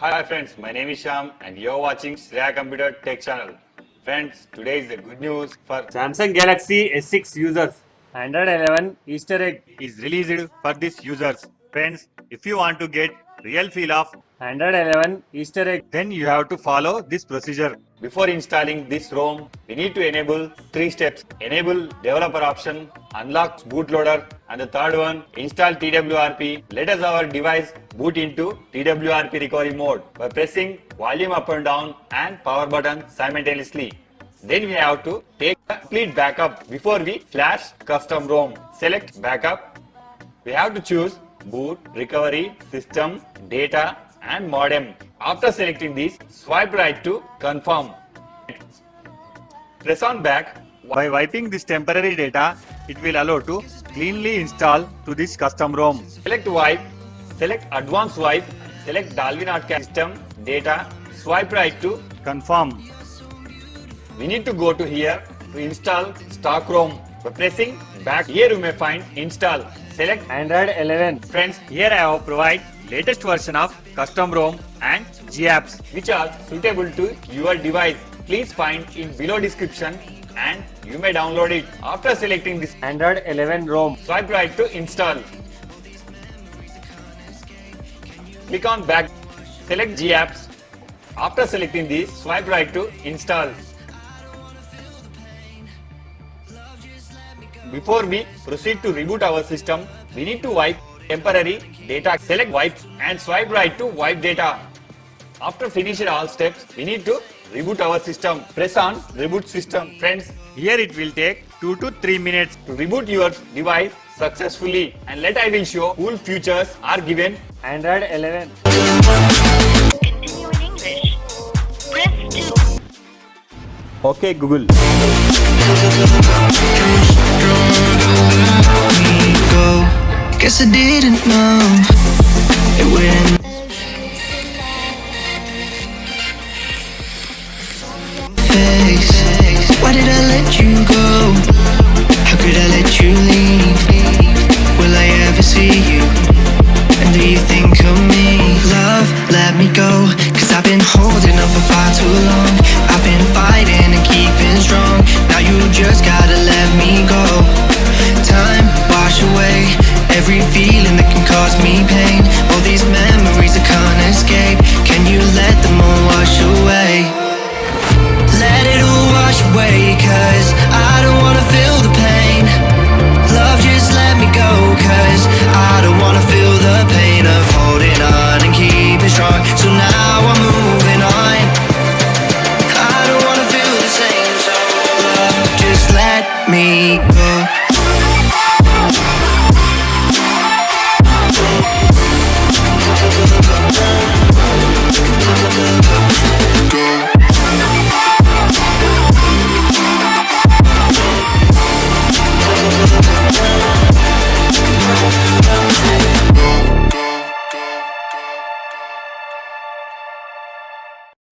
Hi friends, my name is Sham and you're watching Shreya Computer Tech Channel. Friends, today is the good news for Samsung Galaxy S6 users. Android 11 Easter egg is released for these users. Friends, if you want to get real feel of, Android 11 Easter egg. then you have to follow this procedure. Before installing this ROM, we need to enable 3 steps. Enable developer option, unlock bootloader, and the third one, install TWRP. Let us our device boot into TWRP recovery mode by pressing volume up and down and power button simultaneously. Then we have to take a complete backup before we flash custom ROM. Select backup. We have to choose boot, recovery, system, data and modem. After selecting these, swipe right to confirm. Press on back. By wiping this temporary data, it will allow to cleanly install to this custom ROM. Select wipe, select advanced wipe, select Dalvin Archive system, data, swipe right to confirm. We need to go to here to install stock ROM. By pressing back, here you may find install. Select Android 11. Friends, here I have provide latest version of custom ROM and GApps which are suitable to your device. Please find in below description and you may download it. After selecting this Android 11 ROM. swipe right to install. Click on back, select GApps. After selecting this, swipe right to install. Before we proceed to reboot our system, we need to wipe temporary data. Select wipe and swipe right to wipe data. After finishing all steps, we need to reboot our system. Press on reboot system. Friends, here it will take 2 to 3 minutes to reboot your device successfully. And let I will show cool features are given. Android 11. Continue in English. Press 2. Okay Google. Guess I didn't know it went face. Why did I let you go? How could I let you leave? Will I ever see you? And do you think of me? Love, let me go, 'cause I've been holding up for far too long. I've been fighting and keeping strong. Now you just gotta let me go. Time, wash away every feeling that can cause me pain. All these memories I can't escape. Can you let them all wash away? Let it all wash away, 'cause I don't wanna feel the pain. Love, just let me go, 'cause I don't wanna feel the pain of holding on and keeping strong. So now I'm moving on. I don't wanna feel the same, so love, just let me go.